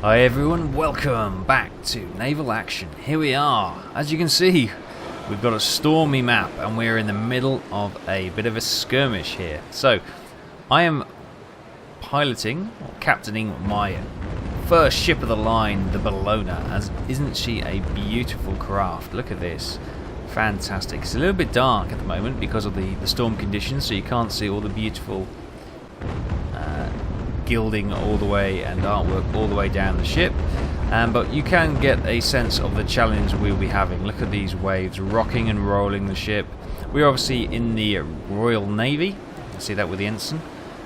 Hi everyone, welcome back to Naval Action. Here we are. As you can see, we've got a stormy map and we're in the middle of a bit of a skirmish here. So, I am piloting, or captaining my first ship of the line, the Bellona, as isn't she a beautiful craft? Look at this. Fantastic. It's a little bit dark at the moment because of the storm conditions, so you can't see all the beautiful gilding all the way and artwork all the way down the ship, but you can get a sense of the challenge we'll be having. Look at these waves rocking and rolling the ship. We're obviously in the Royal Navy, you can see that with the ensign,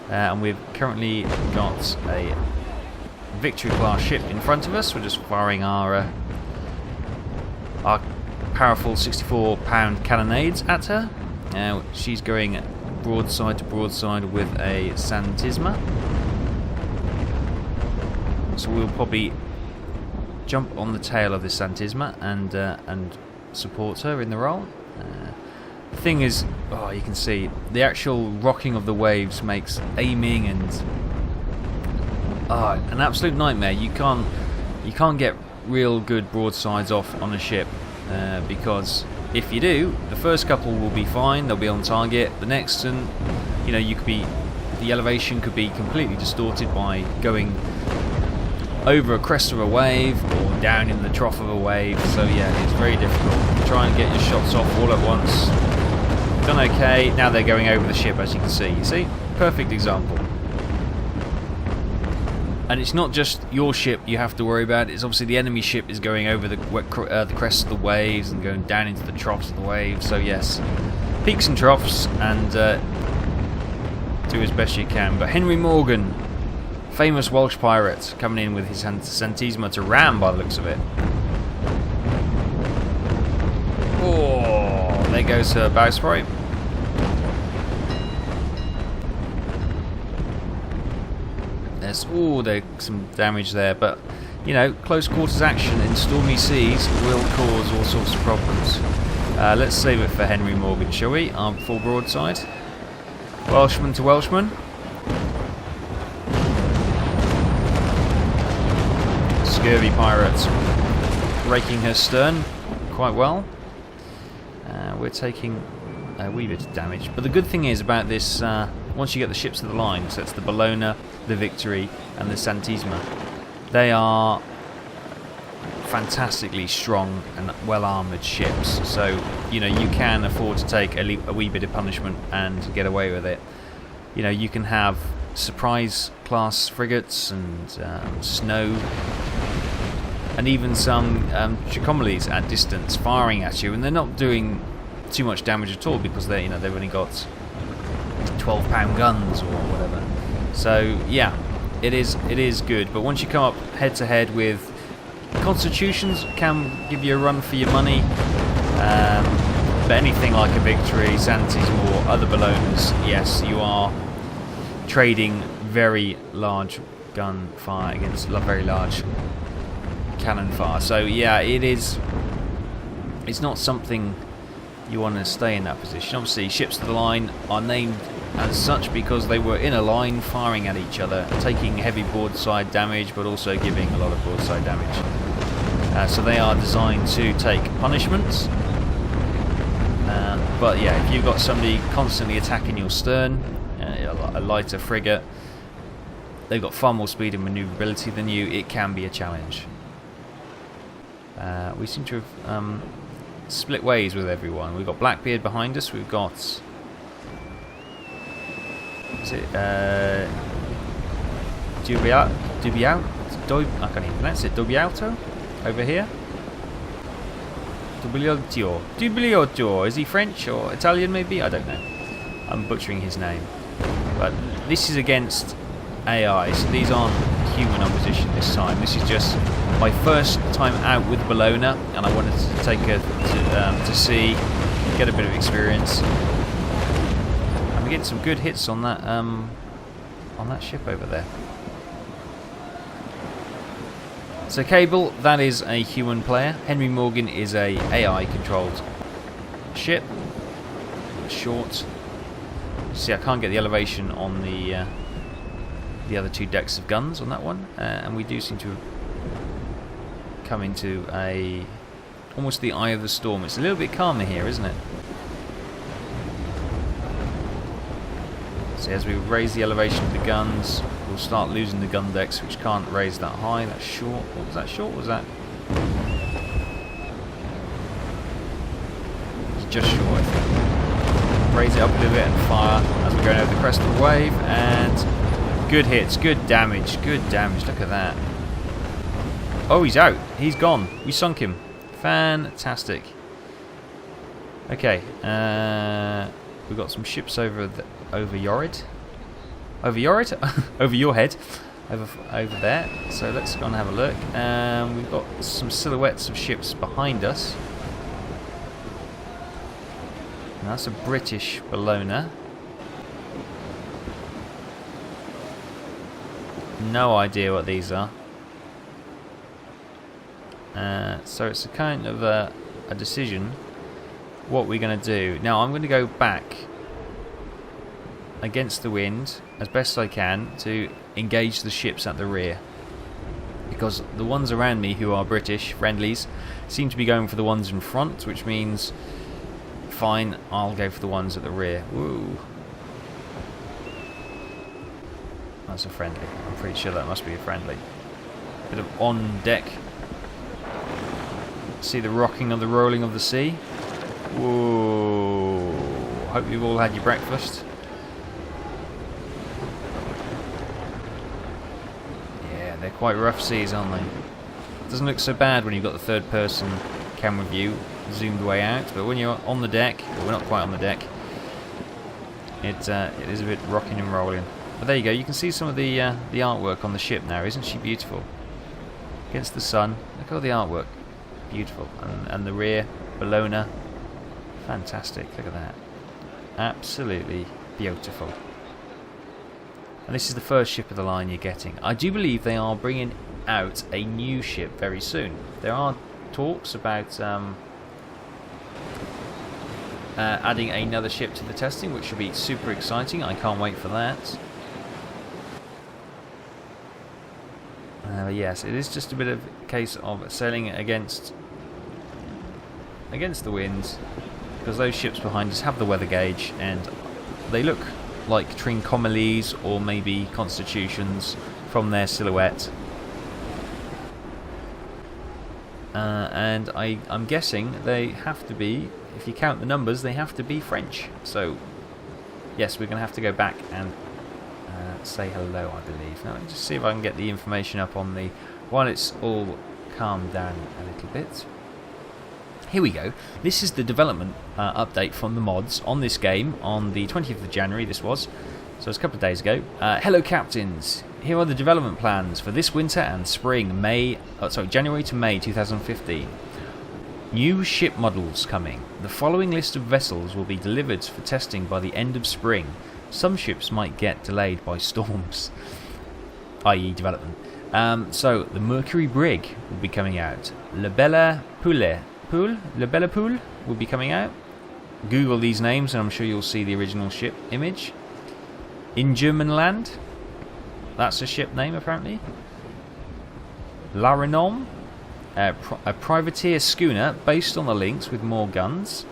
and we've currently got a Victory class ship in front of us. We're just firing our powerful 64-pound carronades at her. Now she's going broadside to broadside with a Santisma. So we'll probably jump on the tail of this Santisma and support her in the role. The thing is, you can see the actual rocking of the waves makes aiming and an absolute nightmare. You can't get real good broadsides off on a ship because if you do, the first couple will be fine, they'll be on target. The next, and the elevation could be completely distorted by going over a crest of a wave or down in the trough of a wave. So yeah, it's very difficult. Try and get your shots off all at once. Done okay. Now they're going over the ship, as you can see. You see? Perfect example. And it's not just your ship you have to worry about. It's obviously the enemy ship is going over the crest of the waves and going down into the troughs of the waves. So yes, peaks and troughs, and do as best you can. But Henry Morgan, famous Welsh pirate, coming in with his Santisma to ram by the looks of it. Oh, there goes her bowsprit. There's some damage there, but close quarters action in stormy seas will cause all sorts of problems. Let's save it for Henry Morgan, shall we? Our full broadside. Welshman to Welshman. Scurvy pirate raking her stern quite well. We're taking a wee bit of damage, but the good thing is about this, once you get the ships to the line, so it's the Bellona, the Victory and the Santisma, they are fantastically strong and well armoured ships, so you can afford to take a wee bit of punishment and get away with it. You can have surprise class frigates and snow and even some Tricomeles at distance firing at you, and they're not doing too much damage at all because they've only got 12-pound guns or whatever. So yeah, it is good. But once you come up head to head with Constitutions, can give you a run for your money. But anything like a Victory, Santisma or other Bellonas, yes, you are trading very large gun fire against very large cannon fire. So yeah, it's not something you want to stay in that position. Obviously, ships to the line are named as such because they were in a line firing at each other, taking heavy broadside damage but also giving a lot of broadside damage. So they are designed to take punishments. But yeah, if you've got somebody constantly attacking your stern, a lighter frigate, they've got far more speed and manoeuvrability than you, it can be a challenge. We seem to have split ways with everyone. We've got Blackbeard behind us. We've got, is it Dubiao? I can't even pronounce it. Dubiauto over here. Dubiotto. Is he French or Italian? Maybe, I don't know. I'm butchering his name. But this is against AI, so these aren't human opposition this time. This is just my first time out with Bellona, and I wanted to take her to sea, get a bit of experience. And we're getting some good hits on that ship over there. So Cable, that is a human player. Henry Morgan is a AI controlled ship. Short. See, I can't get the elevation on the other two decks of guns on that one, and we do seem to have come into almost the eye of the storm. It's a little bit calmer here, isn't it? So as we raise the elevation of the guns, we'll start losing the gun decks, which can't raise that high. That's short. What was that short? Was that? It's just short, I think. Raise it up a little bit and fire as we're going over the crest of the wave. And good hits, good damage, good damage. Look at that. Oh, he's out. He's gone. We sunk him. Fantastic. Okay. We've got some ships over Yorid. Over Yorid? Over your head. Over there. So let's go and have a look. We've got some silhouettes of ships behind us. And that's a British Bellona. No idea what these are. So it's a kind of a decision what we're going to do. Now I'm going to go back against the wind as best I can to engage the ships at the rear, because the ones around me who are British friendlies seem to be going for the ones in front, which means fine, I'll go for the ones at the rear. Woo. That's a friendly. I'm pretty sure that must be a friendly. Bit of on deck. See the rocking of the rolling of the sea. Whoa. Hope you've all had your breakfast. Yeah, they're quite rough seas, aren't they? It doesn't look so bad when you've got the third person camera view zoomed way out, but when you're on the deck, well, we're not quite on the deck, it is a bit rocking and rolling. But there you go, you can see some of the artwork on the ship now. Isn't she beautiful? Against the sun. Look at all the artwork. Beautiful. And the rear, Bellona. Fantastic. Look at that. Absolutely beautiful. And this is the first ship of the line you're getting. I do believe they are bringing out a new ship very soon. There are talks about adding another ship to the testing, which should be super exciting. I can't wait for that. Yes, it is just a bit of a case of sailing against the wind, because those ships behind us have the weather gauge and they look like Trincomalee or maybe Constitutions from their silhouette. And I'm guessing they have to be, if you count the numbers, they have to be French. So yes, we're going to have to go back and say hello, I believe. Now, let me just see if I can get the information up on the, while it's all calmed down a little bit. Here we go. This is the development update from the mods on this game on the 20th of January, this was. So it's a couple of days ago. Hello captains. Here are the development plans for this winter and spring, January to May 2015. New ship models coming. The following list of vessels will be delivered for testing by the end of spring. Some ships might get delayed by storms, i.e. development. So the Mercury Brig will be coming out. Le Belle Poule will be coming out. Google these names and I'm sure you'll see the original ship image. Injure, that's a ship name apparently. La Renome, a privateer schooner based on the links with more guns.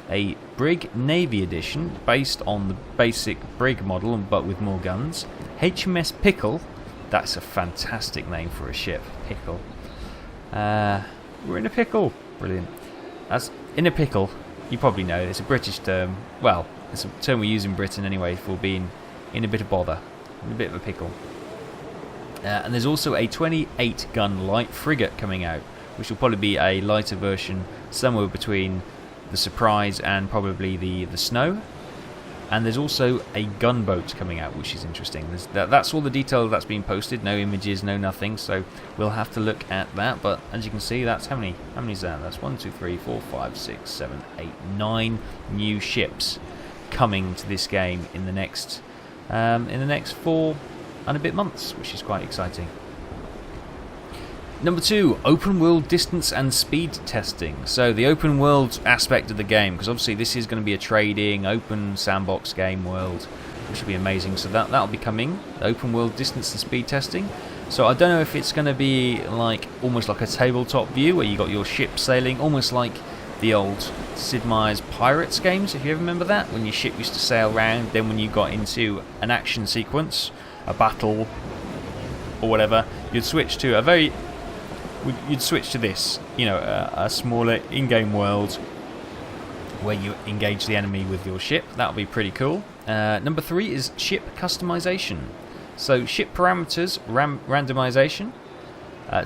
A Brig Navy edition based on the basic Brig model but with more guns. HMS Pickle, that's a fantastic name for a ship. Pickle. We're in a pickle. Brilliant. As in a pickle, you probably know it's a British term. Well, it's a term we use in Britain anyway for being in a bit of bother, in a bit of a pickle. And there's also a 28 gun light frigate coming out, which will probably be a lighter version somewhere between the Surprise and probably the Snow. And there's also a gunboat coming out, which is interesting. That's all the detail that's been posted. No images, no nothing. So we'll have to look at that. But as you can see, that's how many is that? That's 1, 2, 3, 4, 5, 6, 7, 8, 9 new ships coming to this game in the next 4 and a bit months, which is quite exciting. Number 2, open world distance and speed testing. So the open world aspect of the game, because obviously this is going to be a trading, open sandbox game world, which will be amazing. So that'll be coming, open world distance and speed testing. So I don't know if it's going to be like almost like a tabletop view where you got your ship sailing, almost like the old Sid Meier's Pirates games, if you ever remember that, when your ship used to sail around. Then when you got into an action sequence, a battle or whatever, you'd switch to this, a smaller in-game world where you engage the enemy with your ship. That would be pretty cool. Number 3 is ship customization. So ship parameters randomization,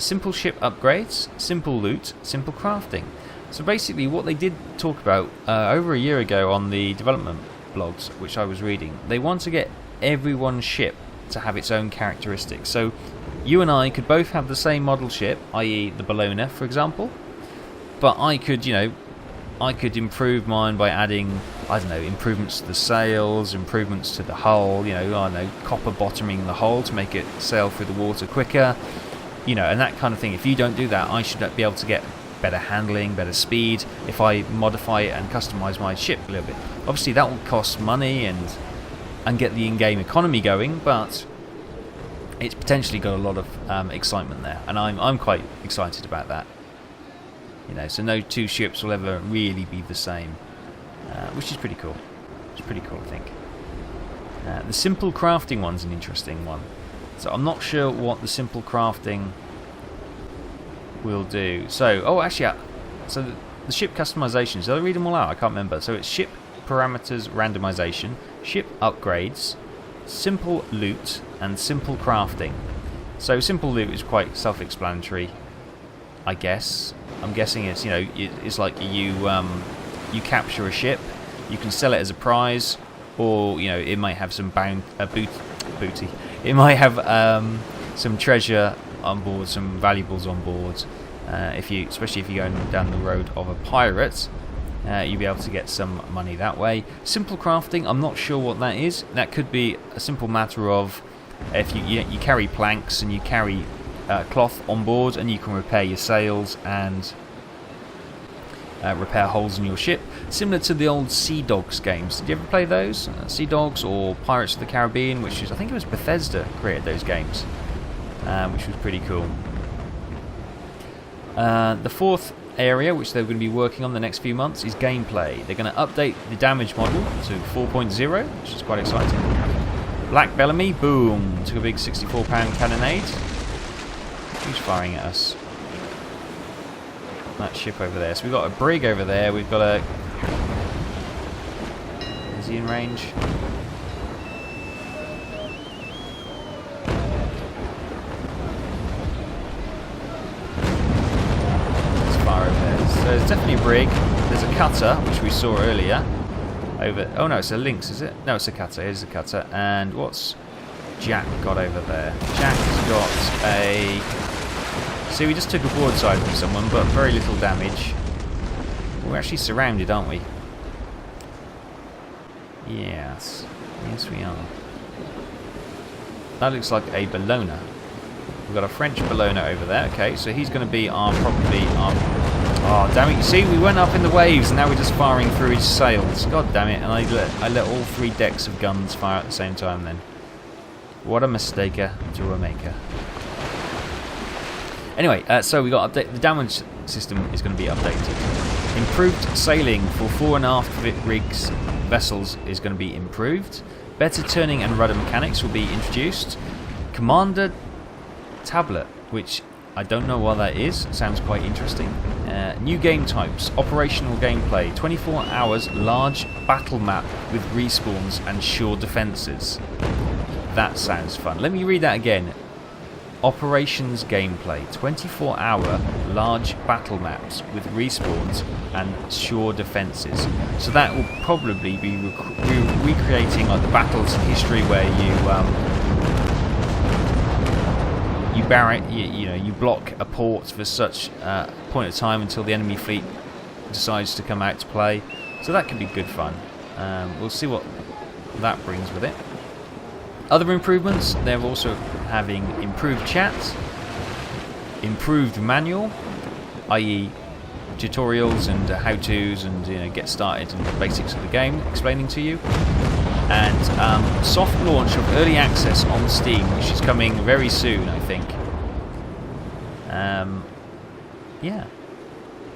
simple ship upgrades, simple loot, simple crafting. So basically what they did talk about over a year ago on the development blogs, which I was reading, they want to get everyone's ship to have its own characteristics. So you and I could both have the same model ship, i.e. the Bellona, for example, but I could improve mine by adding, improvements to the sails, improvements to the hull, copper bottoming the hull to make it sail through the water quicker, and that kind of thing. If you don't do that, I should be able to get better handling, better speed, if I modify it and customize my ship a little bit. Obviously that will cost money and get the in-game economy going, but it's potentially got a lot of excitement there, and I'm quite excited about that. So no two ships will ever really be the same, which is pretty cool. It's pretty cool, I think. The simple crafting one's an interesting one. So I'm not sure what the simple crafting will do. So, the ship customizations, did I read them all out? I can't remember. So it's ship parameters randomization, ship upgrades, simple loot, and simple crafting. So simple loot is quite self-explanatory, I guess. I'm guessing it's it's like you capture a ship, you can sell it as a prize, or it might have some booty. It might have some treasure on board, some valuables on board. Especially if you're going down the road of a pirate, you'll be able to get some money that way. Simple crafting, I'm not sure what that is. That could be a simple matter of if you carry planks and you carry cloth on board, and you can repair your sails and repair holes in your ship, similar to the old Sea Dogs games. Did you ever play those? Sea Dogs or Pirates of the Caribbean, I think it was Bethesda created those games, which was pretty cool. The fourth area, which they're going to be working on the next few months, is gameplay. They're going to update the damage model to 4.0, which is quite exciting. Black Bellamy, boom, took a big 64-pound cannonade. Who's firing at us? That ship over there. So we've got a brig over there. We've got a... Is he in range? It's far over there. So there's definitely a brig. There's a cutter, which we saw earlier. Over... Oh no, it's a lynx, is it? No, it's a cutter. Here's a cutter. And what's Jack got over there? Jack's got a... See, we just took a broadside from someone, but very little damage. We're actually surrounded, aren't we? Yes. Yes, we are. That looks like a Bellona. We've got a French Bellona over there. Okay, so he's going to be probably our... Oh, damn it. You see, we went up in the waves, and now we're just firing through his sails. God damn it. And I let all 3 decks of guns fire at the same time then. What a mistaker to a maker. Anyway, so we got update. The damage system is going to be updated. Improved sailing for fore and aft rigs vessels is going to be improved. Better turning and rudder mechanics will be introduced. Commander tablet, which I don't know what that is. Sounds quite interesting. New game types. Operational gameplay. 24 hours large battle map with respawns and shore defences. That sounds fun. Let me read that again. Operations gameplay, 24-hour large battle maps with respawns and shore defences. So that will probably be recreating like the battles in history where you block a port for such point of time until the enemy fleet decides to come out to play. So that could be good fun. We'll see what that brings with it. Other improvements, they're also having improved chat, improved manual, i.e. tutorials and how-tos and get started and the basics of the game explaining to you. and soft launch of early access on Steam, which is coming very soon, I think. Yeah.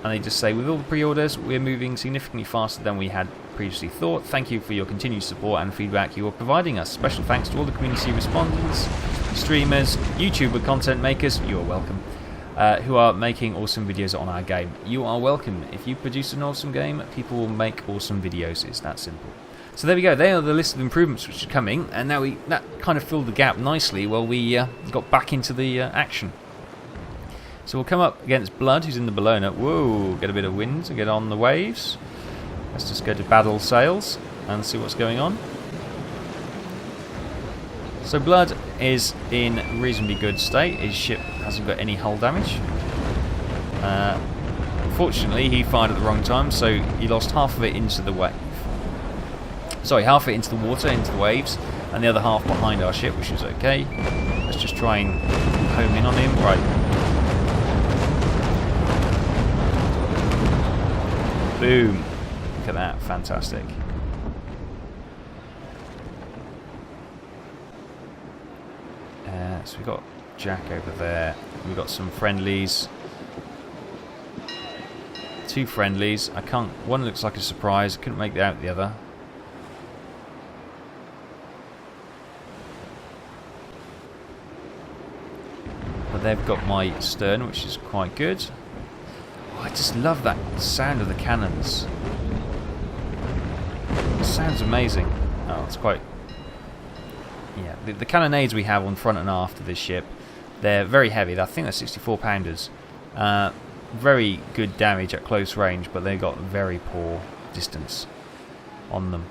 And they just say, with all the pre-orders, we're moving significantly faster than we had previously thought. Thank you for your continued support and feedback you are providing us. Special thanks to all the community respondents, streamers, YouTuber content makers, you are welcome, who are making awesome videos on our game. You are welcome. If you produce an awesome game, people will make awesome videos. It's that simple. So there we go. They are the list of improvements which are coming, and now that kind of filled the gap nicely while we got back into the action. So we'll come up against Blood, who's in the Bellona. Whoa, get a bit of wind to get on the waves. Let's just go to battle sails and see what's going on. So Blood is in reasonably good state. His ship hasn't got any hull damage. Unfortunately, he fired at the wrong time, so he lost half of it into the wave. Sorry, half of it into the water, into the waves, and the other half behind our ship, which is okay. Let's just try and home in on him. Right. Boom. Look at that. Fantastic. So we've got Jack over there. We've got some friendlies. 2 friendlies. I can't... One looks like a surprise. Couldn't make out the other. But they've got my stern, which is quite good. I just love that sound of the cannons. It sounds amazing. Oh, it's quite... Yeah, the carronades we have on front and aft of this ship, they're very heavy. I think they're 64 pounders. Very good damage at close range, but they've got very poor distance on them.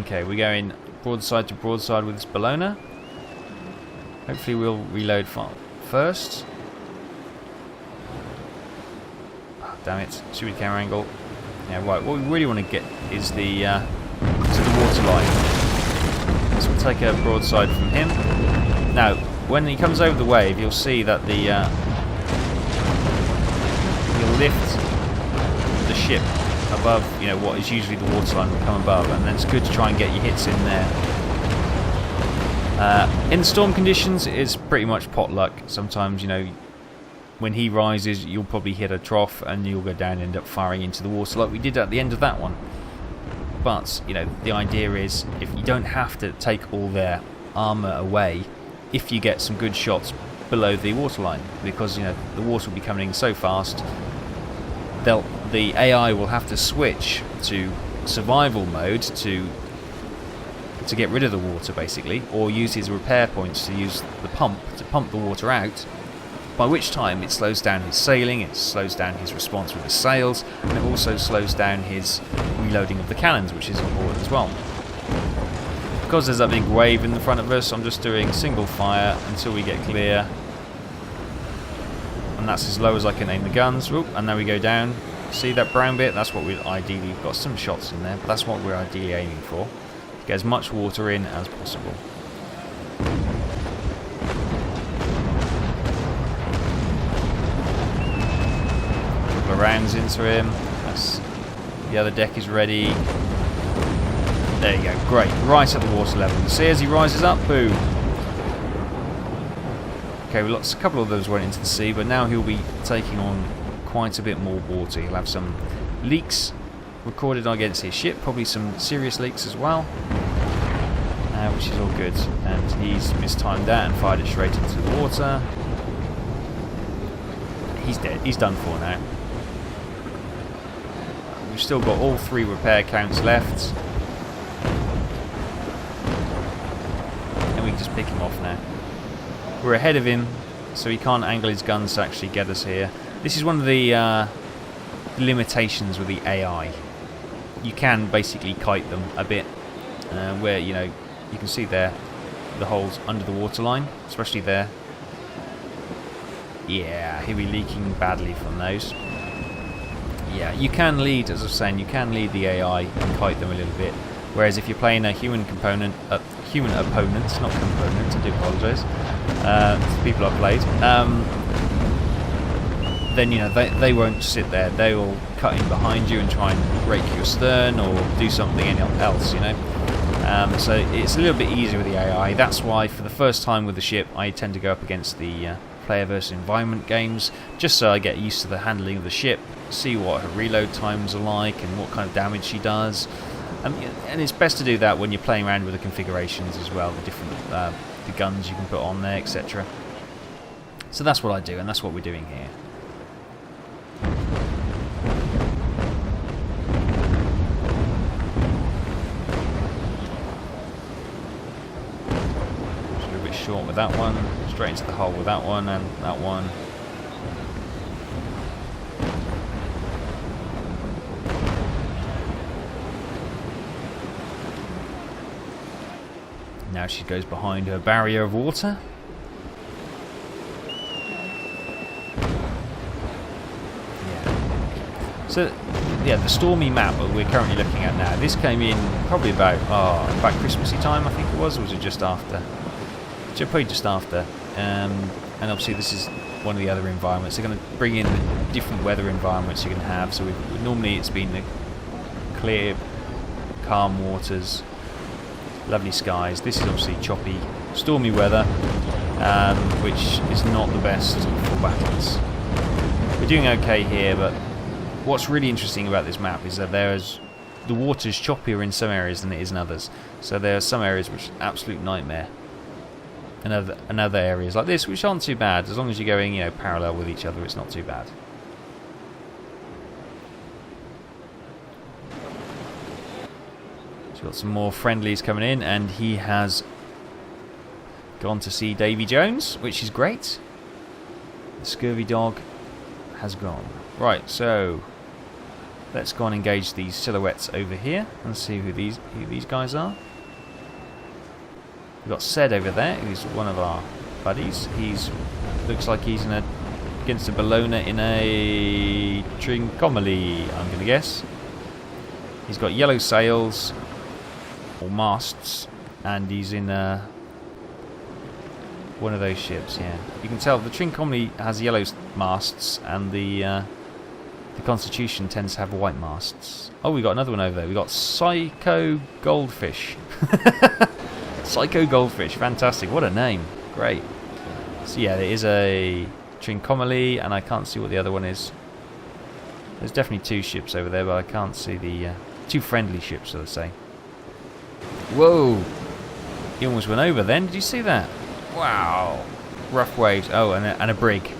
Okay, we're going broadside to broadside with this Bellona. Hopefully we'll reload first. Damn it, stupid camera angle. Yeah, right, what we really want to get is the to the water line. So we'll take a broadside from him. Now, when he comes over the wave, you'll see that the he'll lift the ship above, you know, what is usually the water line will come above, and then it's good to try and get your hits in there. In storm conditions, it's pretty much pot luck. Sometimes, you know, when he rises, you'll probably hit a trough and you'll go down and end up firing into the water like we did at the end of that one. But, you know, the idea is, if you don't have to take all their armour away, if you get some good shots below the waterline, because, you know, the water will be coming in so fast, the AI will have to switch to survival mode to get rid of the water, basically, or use his repair points to use the pump to pump the water out. By which time it slows down his sailing, it slows down his response with the sails, and it also slows down his reloading of the cannons, which is important as well. Because there's that big wave in the front of us, I'm just doing single fire until we get clear. And that's as low as I can aim the guns. Oop, and now we go down. See that brown bit? That's what we've ideally got some shots in there, but that's what we're ideally aiming for. To get as much water in as possible. Rounds into him. That's, the other deck is ready. There you go, great, right at the water level. See as he rises up, boom. Okay, we lost a couple of those went into the sea, but now he'll be taking on quite a bit more water. He'll have some leaks recorded against his ship, probably some serious leaks as well, which is all good. And he's mistimed that and fired it straight into the water. He's dead, he's done for now. We've still got all 3 repair counts left. And we can just pick him off now. We're ahead of him, so he can't angle his guns to actually get us here. This is one of the limitations with the AI. You can basically kite them a bit, where, you know, you can see there the holes under the waterline, especially there. Yeah, he'll be leaking badly from those. Yeah, you can lead, as I was saying, you can lead the AI and kite them a little bit. Whereas if you're playing a human opponent, not component, I do apologise, to people I've played, then, you know, they won't sit there. They will cut in behind you and try and break your stern or do something else, you know. So it's a little bit easier with the AI. That's why for the first time with the ship I tend to go up against the player versus environment games, just so I get used to the handling of the ship, see what her reload times are like and what kind of damage she does. And it's best to do that when you're playing around with the configurations as well, the different the guns you can put on there, etc. So that's what I do, and that's what we're doing here. Just a little bit short with that one, straight into the hole with that one, and that one. Now she goes behind her barrier of water. Yeah. So, yeah, the stormy map that we're currently looking at now, this came in probably about Christmassy time, I think it was, or was it just after? Probably just after. And obviously this is one of the other environments. They're going to bring in the different weather environments you can have. So normally it's been the clear, calm waters, lovely skies. This is obviously choppy, stormy weather, which is not the best for battles. We're doing okay here, but what's really interesting about this map is that the water's choppier in some areas than it is in others. So there are some areas which are an absolute nightmare, and other areas like this which aren't too bad. As long as you're going, parallel with each other, it's not too bad. Got some more friendlies coming in, and he has gone to see Davy Jones, which is great. The scurvy dog has gone. Right, so let's go and engage these silhouettes over here and see who these guys are. We've got Sed over there, who's one of our buddies. Looks like he's against a Bellona in a Trincomalee, I'm going to guess. He's got yellow sails, or masts, and he's in one of those ships. Yeah, you can tell the Trincomalee has yellow masts, and the Constitution tends to have white masts. Oh, we got another one over there. We got Psycho Goldfish. Psycho Goldfish, fantastic! What a name, great. So yeah, there is a Trincomalee, and I can't see what the other one is. There's definitely two ships over there, but I can't see the two friendly ships, so to say. Whoa! He almost went over then. Did you see that? Wow! Rough waves. Oh, and a brig.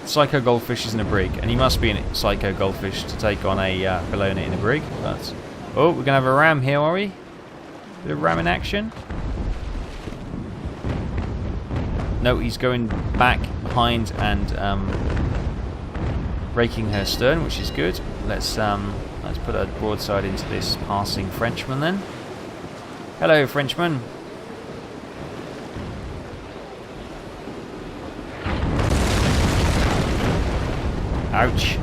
Psycho Goldfish is in a brig, and he must be in Psycho Goldfish to take on a Bellona in a brig. But oh, we're gonna have a ram here, are we? Bit of ram in action. No, he's going back behind and raking her stern, which is good. Let's put a broadside into this passing Frenchman then. Hello, Frenchman. Ouch.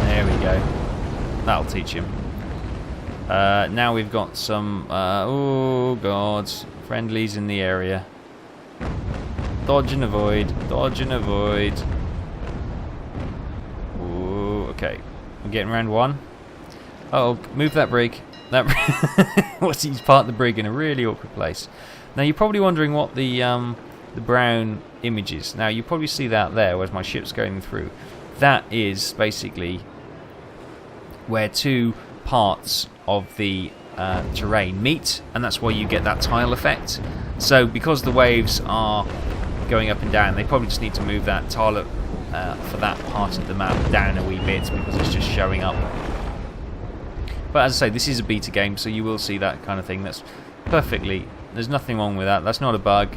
There we go. That'll teach him. Now we've got some, oh god, friendlies in the area. Dodge and avoid, dodge and avoid. Ooh, okay. I'm getting round one. Uh oh, move that brig. He's parked the brig in a really awkward place. Now you're probably wondering what the brown image is. Now you probably see that there, whereas my ship's going through. That is basically where two parts of the terrain meet, and that's why you get that tile effect. So because the waves are going up and down, they probably just need to move that tile for that part of the map down a wee bit, because it's just showing up. But as I say, this is a beta game, so you will see that kind of thing. That's perfectly, there's nothing wrong with that. That's not a bug.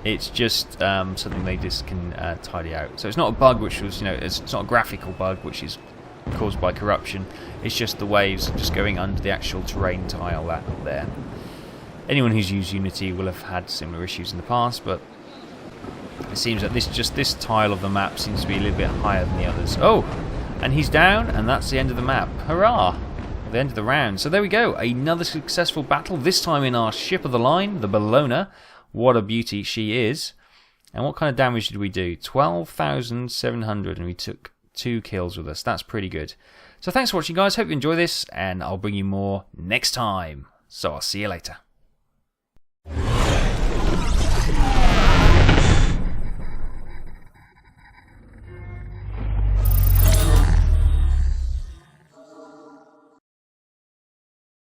It's just something they just can tidy out. So it's not a bug which was, it's not a graphical bug which is caused by corruption. It's just the waves just going under the actual terrain tile that there. Anyone who's used Unity will have had similar issues in the past, but it seems that this tile of the map seems to be a little bit higher than the others. Oh, and he's down, and that's the end of the map. Hurrah! The end of the round. So there we go, another successful battle, this time in our ship of the line, the Bellona. What a beauty she is. And what kind of damage did we do? 12,700, and we took 2 kills with us. That's pretty good. So thanks for watching, guys. Hope you enjoy this, and I'll bring you more next time. So I'll see you later.